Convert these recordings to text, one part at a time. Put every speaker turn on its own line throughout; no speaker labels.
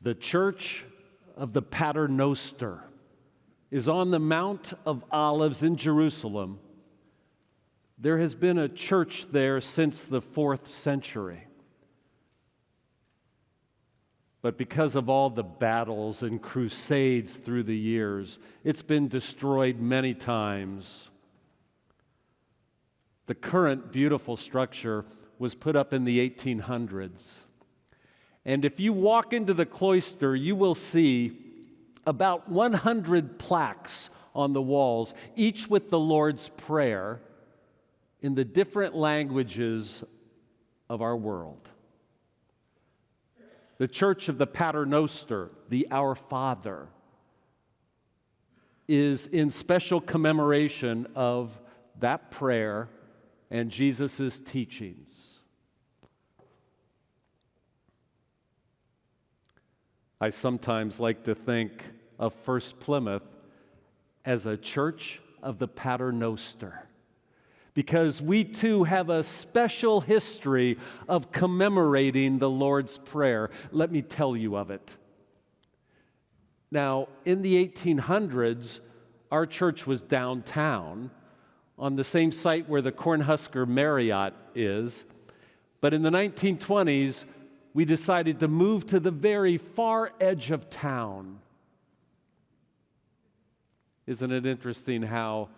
The Church of the Pater Noster is on the Mount of Olives in Jerusalem. There has been a church there since the 4th century. But because of all the battles and crusades through the years, it's been destroyed many times. The current beautiful structure was put up in the 1800s. And if you walk into the cloister, you will see about 100 plaques on the walls, each with the Lord's Prayer in the different languages of our world. The Church of the Pater Noster, the Our Father, is in special commemoration of that prayer and Jesus' teachings. I sometimes like to think of First-Plymouth as a church of the Pater Noster, because we too have a special history of commemorating the Lord's Prayer. Let me tell you of it. Now, in the 1800s, our church was downtown on the same site where the Cornhusker Marriott is, but in the 1920s, we decided to move to the very far edge of town. Isn't it interesting how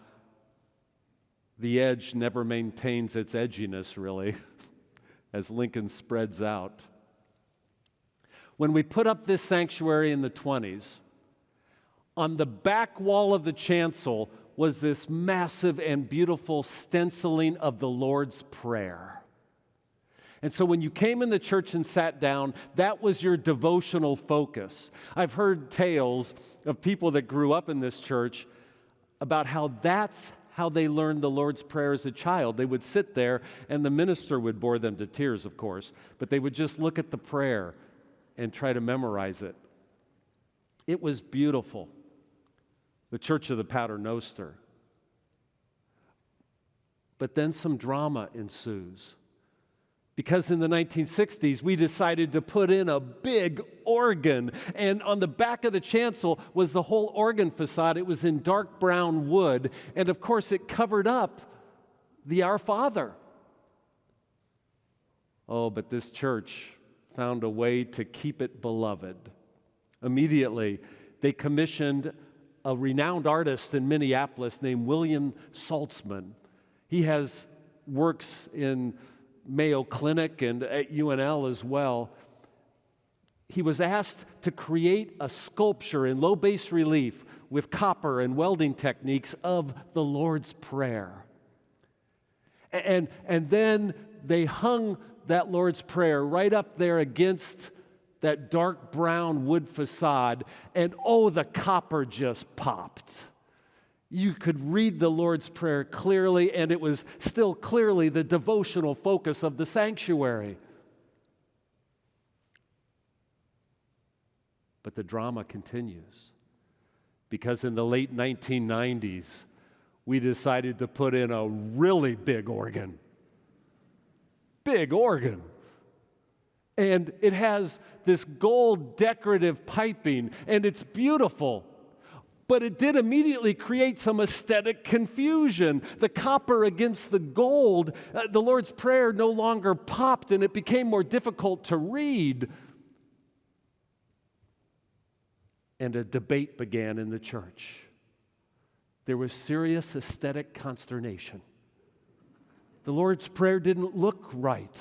the edge never maintains its edginess, really, as Lincoln spreads out? When we put up this sanctuary in the 20s, on the back wall of the chancel was this massive and beautiful stenciling of the Lord's Prayer. And so when you came in the church and sat down, that was your devotional focus. I've heard tales of people that grew up in this church about how that's how they learned the Lord's Prayer as a child. They would sit there, and the minister would bore them to tears, of course, but they would just look at the prayer and try to memorize it. It was beautiful. The Church of the Pater Noster. But then some drama ensues. Because in the 1960s, we decided to put in a big organ. And on the back of the chancel was the whole organ facade. It was in dark brown wood. And of course, it covered up the Our Father. Oh, but this church found a way to keep it beloved. Immediately, they commissioned a renowned artist in Minneapolis named William Saltzman. He has works in Mayo Clinic and at UNL as well. He was asked to create a sculpture in low bas relief with copper and welding techniques of the Lord's Prayer. And then they hung that Lord's Prayer right up there against that dark brown wood facade, and oh, the copper just popped. You could read the Lord's Prayer clearly, and it was still clearly the devotional focus of the sanctuary. But the drama continues, because in the late 1990s, we decided to put in a really big organ. Big organ. And it has this gold decorative piping, and it's beautiful. But it did immediately create some aesthetic confusion. The copper against the gold, the Lord's Prayer no longer popped, and it became more difficult to read. And a debate began in the church. There was serious aesthetic consternation. The Lord's Prayer didn't look right.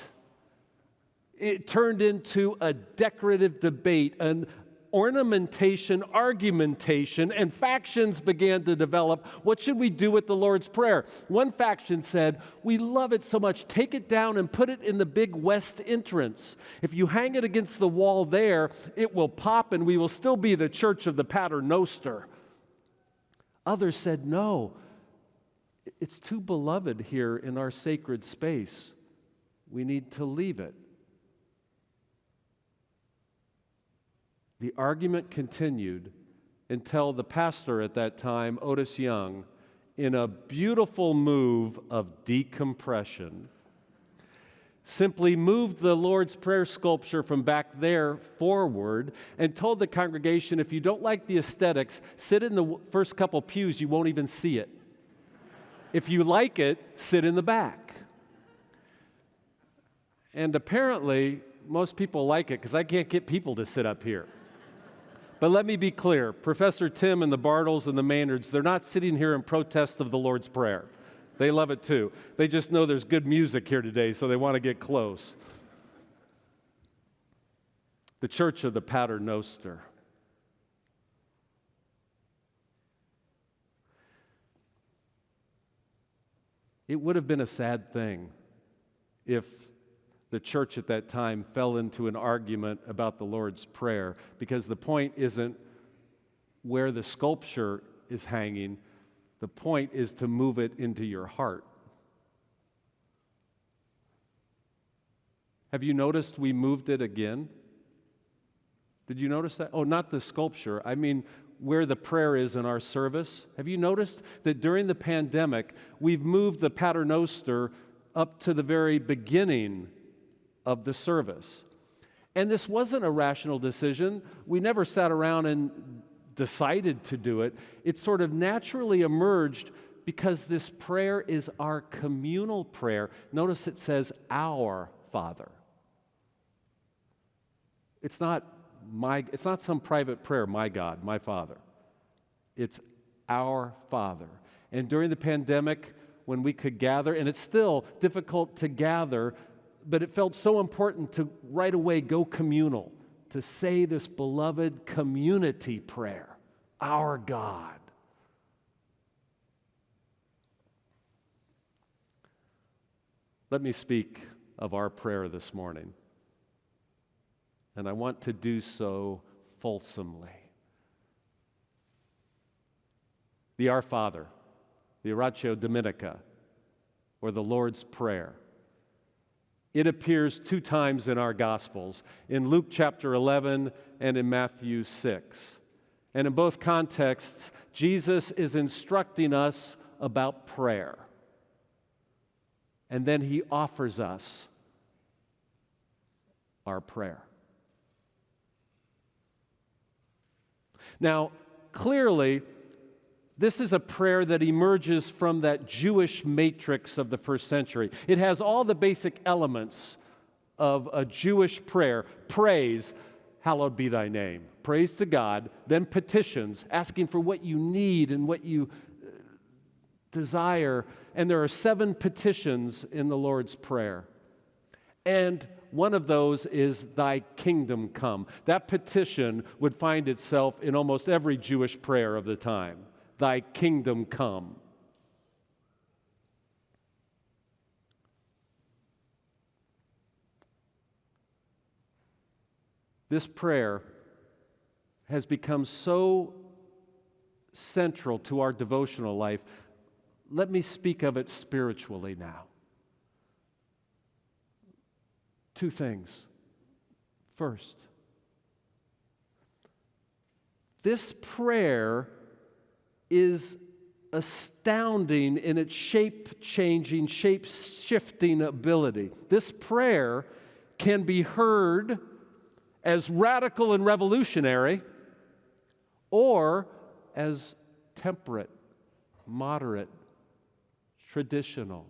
It turned into a decorative debate, an ornamentation, argumentation, and factions began to develop. What should we do with the Lord's Prayer? One faction said, we love it so much, take it down and put it in the big west entrance. If you hang it against the wall there, it will pop and we will still be the Church of the Pater Noster. Others said, no, it's too beloved here in our sacred space. We need to leave it. The argument continued until the pastor at that time, Otis Young, in a beautiful move of decompression, simply moved the Lord's Prayer sculpture from back there forward and told the congregation, if you don't like the aesthetics, sit in the first couple pews, you won't even see it. If you like it, sit in the back. And apparently, most people like it because I can't get people to sit up here. But let me be clear, Professor Tim and the Bartles and the Maynards, they're not sitting here in protest of the Lord's Prayer. They love it too. They just know there's good music here today, so they want to get close. The Church of the Pater Noster. It would have been a sad thing if the church at that time fell into an argument about the Lord's Prayer, because the point isn't where the sculpture is hanging. The point is to move it into your heart. Have you noticed we moved it again? Did you notice that? Oh, not the sculpture. I mean, where the prayer is in our service. Have you noticed that during the pandemic, we've moved the Pater Noster up to the very beginning of the service? And this wasn't a rational decision. We never sat around and decided to do it. It sort of naturally emerged because this prayer is our communal prayer. Notice it says, our Father. It's not some private prayer, my God, my Father. It's our Father. And during the pandemic, when we could gather, and it's still difficult to gather, but it felt so important to right away go communal, to say this beloved community prayer, our God. Let me speak of our prayer this morning, and I want to do so fulsomely. The Our Father, the Oratio Dominica, or the Lord's Prayer. It appears 2 times in our Gospels, in Luke chapter 11 and in Matthew 6. And in both contexts, Jesus is instructing us about prayer. And then he offers us our prayer. Now, clearly, this is a prayer that emerges from that Jewish matrix of the first century. It has all the basic elements of a Jewish prayer. Praise, hallowed be thy name. Praise to God, then petitions, asking for what you need and what you desire. And there are 7 petitions in the Lord's Prayer. And one of those is, thy kingdom come. That petition would find itself in almost every Jewish prayer of the time. Thy kingdom come. This prayer has become so central to our devotional life. Let me speak of it spiritually now. 2 things. First, this prayer is astounding in its shape-changing, shape-shifting ability. This prayer can be heard as radical and revolutionary, or as temperate, moderate, traditional.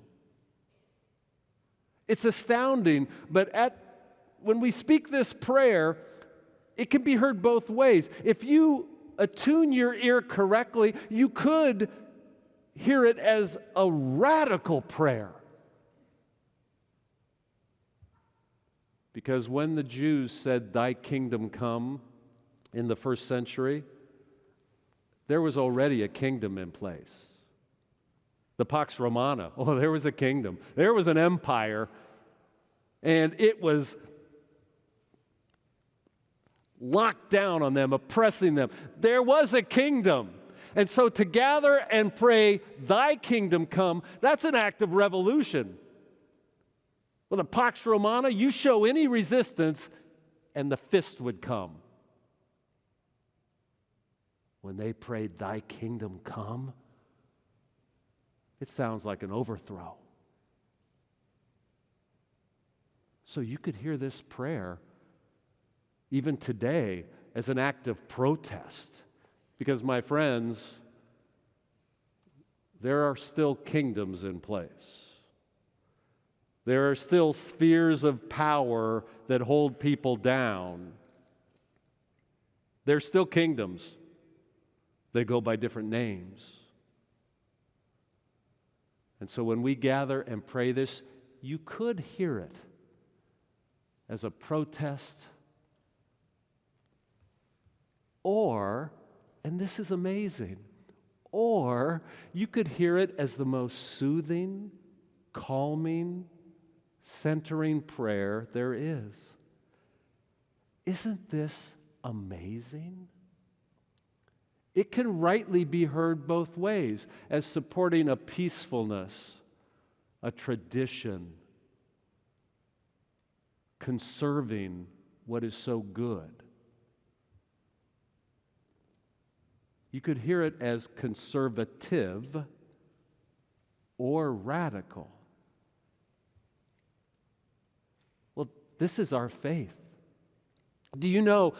It's astounding, but when we speak this prayer, it can be heard both ways. If you attune your ear correctly, you could hear it as a radical prayer. Because when the Jews said, thy kingdom come, in the first century, there was already a kingdom in place. The Pax Romana, there was a kingdom. There was an empire, and it was locked down on them, oppressing them. There was a kingdom. And so to gather and pray, thy kingdom come, that's an act of revolution. Well, the Pax Romana, you show any resistance, and the fist would come. When they prayed, thy kingdom come, it sounds like an overthrow. So you could hear this prayer even today as an act of protest. Because, my friends, there are still kingdoms in place. There are still spheres of power that hold people down. There's still kingdoms. They go by different names. And so when we gather and pray this, you could hear it as a protest, or, and this is amazing, or you could hear it as the most soothing, calming, centering prayer there is. Isn't this amazing? It can rightly be heard both ways, as supporting a peacefulness, a tradition, conserving what is so good. You could hear it as conservative or radical. Well, this is our faith. Do you know,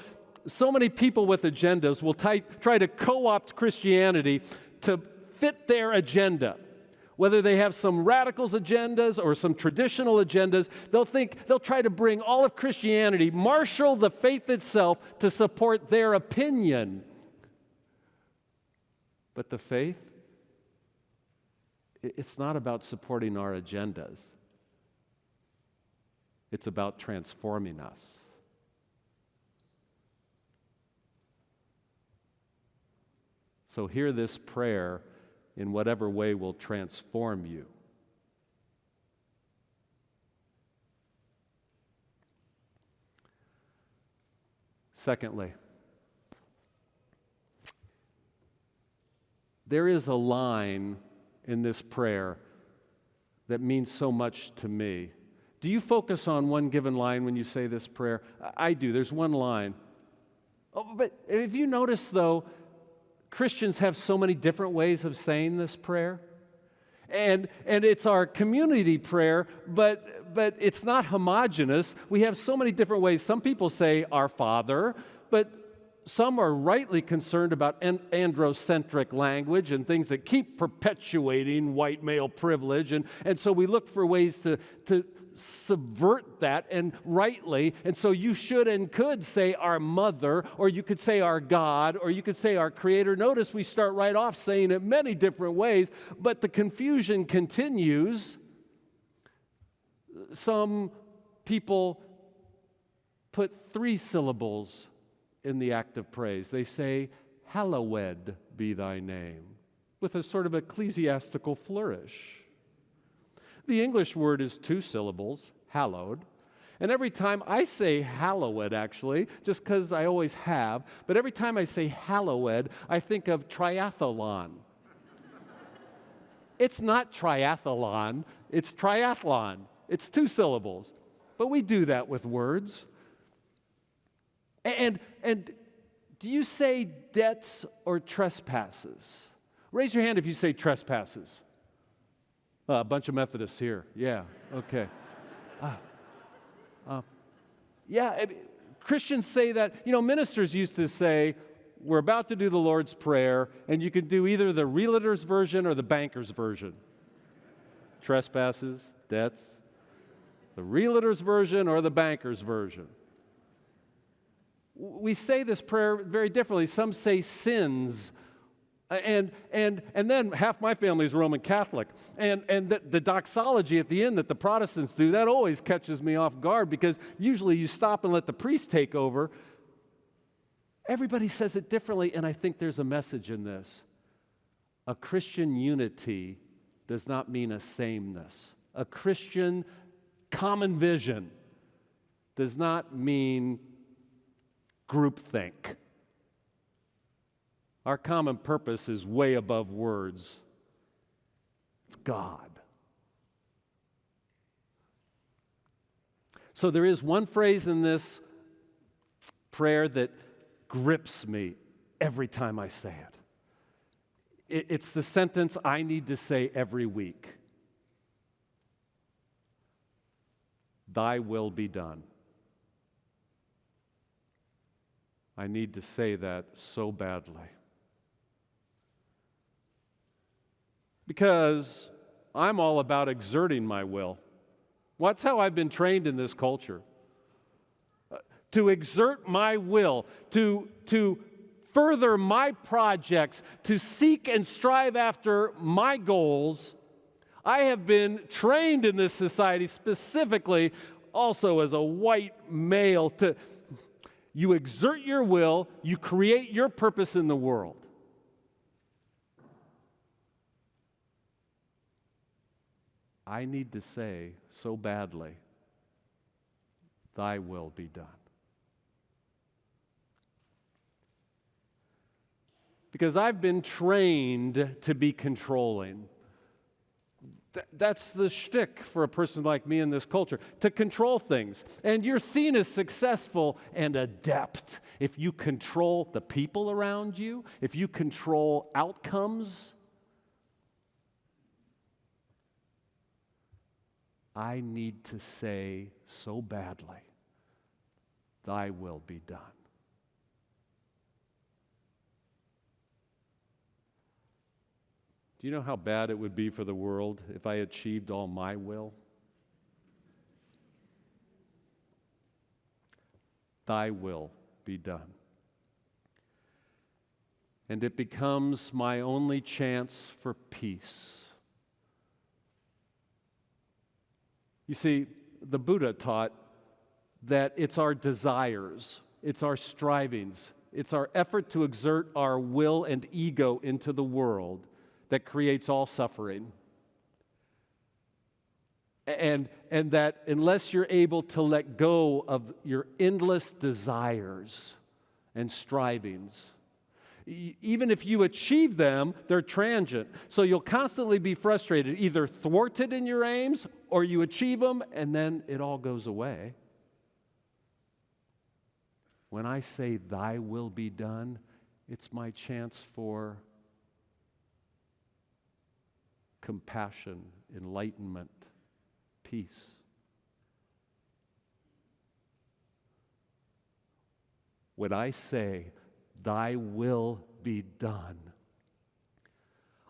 so many people with agendas will try to co-opt Christianity to fit their agenda. Whether they have some radicals agendas or some traditional agendas, they'll try to bring all of Christianity, marshal the faith itself to support their opinion. But the faith, it's not about supporting our agendas. It's about transforming us. So hear this prayer in whatever way will transform you. Secondly, there is a line in this prayer that means so much to me. Do you focus on one given line when you say this prayer? I do. There's one line. Oh, but have you noticed, though, Christians have so many different ways of saying this prayer? And it's our community prayer, but it's not homogeneous. We have so many different ways. Some people say Our Father, but some are rightly concerned about androcentric language and things that keep perpetuating white male privilege. And so we look for ways to subvert that, and rightly. And so you should and could say Our Mother, or you could say Our God, or you could say Our Creator. Notice we start right off saying it many different ways, but the confusion continues. Some people put 3 syllables in the act of praise. They say, Hallowed be thy name, with a sort of ecclesiastical flourish. The English word is 2 syllables, hallowed. And every time I say hallowed, actually, just because I always have, but every time I say hallowed, I think of triathlon. It's not triathlon, it's triathlon. It's 2 syllables. But we do that with words. And do you say debts or trespasses? Raise your hand if you say trespasses. A bunch of Methodists here. Yeah, okay. Christians say that. Ministers used to say, we're about to do the Lord's Prayer, and you can do either the realtor's version or the banker's version. Trespasses, debts, the realtor's version or the banker's version. We say this prayer very differently. Some say sins. And then half my family is Roman Catholic. And the doxology at the end that the Protestants do, that always catches me off guard, because usually you stop and let the priest take over. Everybody says it differently, and I think there's a message in this. A Christian unity does not mean a sameness. A Christian common vision does not mean groupthink. Our common purpose is way above words. It's God. So there is one phrase in this prayer that grips me every time I say it. It's the sentence I need to say every week. Thy will be done. I need to say that so badly. Because I'm all about exerting my will. Well, that's how I've been trained in this culture. To exert my will, to further my projects, to seek and strive after my goals. I have been trained in this society, specifically also as a white male, to you exert your will, you create your purpose in the world. I need to say so badly, thy will be done. Because I've been trained to be controlling. That's the shtick for a person like me in this culture, to control things. And you're seen as successful and adept if you control the people around you, if you control outcomes. I need to say so badly, thy will be done. Do you know how bad it would be for the world if I achieved all my will? Thy will be done. And it becomes my only chance for peace. You see, the Buddha taught that it's our desires, it's our strivings, it's our effort to exert our will and ego into the world that creates all suffering. And that unless you're able to let go of your endless desires and strivings, even if you achieve them, they're transient. So you'll constantly be frustrated, either thwarted in your aims or you achieve them and then it all goes away. When I say thy will be done, it's my chance for compassion, enlightenment, peace. When I say, thy will be done,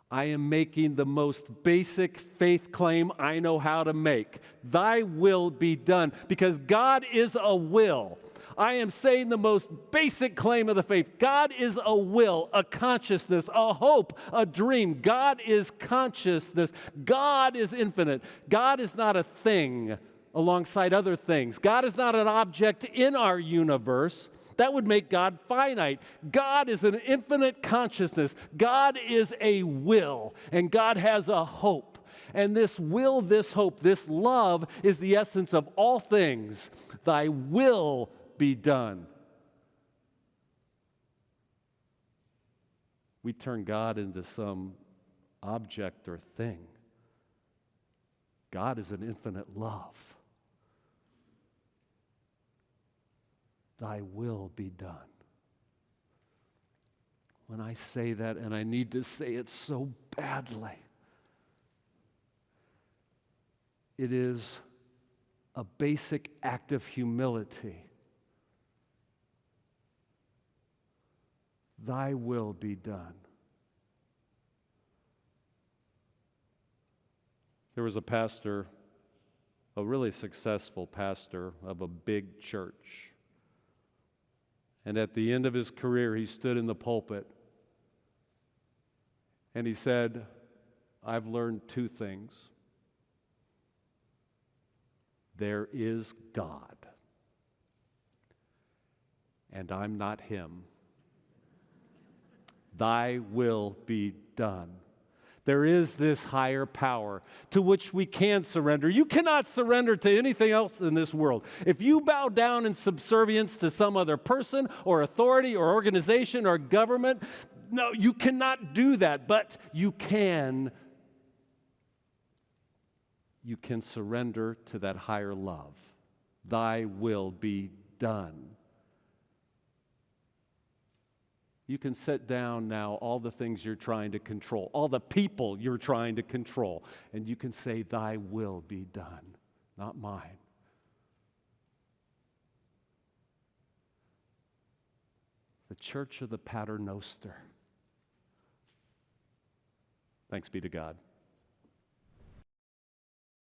I am making the most basic faith claim I know how to make. Thy will be done, because God is a will. I am saying the most basic claim of the faith. God is a will, a consciousness, a hope, a dream. God is consciousness. God is infinite. God is not a thing alongside other things. God is not an object in our universe. That would make God finite. God is an infinite consciousness. God is a will, and God has a hope. And this will, this hope, this love is the essence of all things. Thy will be done. We turn God into some object or thing. God is an infinite love. Thy will be done. When I say that, and I need to say it so badly, it is a basic act of humility. Thy will be done. There was a pastor, a really successful pastor of a big church. And at the end of his career, he stood in the pulpit and he said, I've learned two things. There is God, and I'm not him. Thy will be done. There is this higher power to which we can surrender. You cannot surrender to anything else in this world. If you bow down in subservience to some other person or authority or organization or government, no, you cannot do that. But you can surrender to that higher love. Thy will be done. You can set down now all the things you're trying to control, all the people you're trying to control, and you can say, thy will be done, not mine. church of the Pater Noster. Thanks be to God.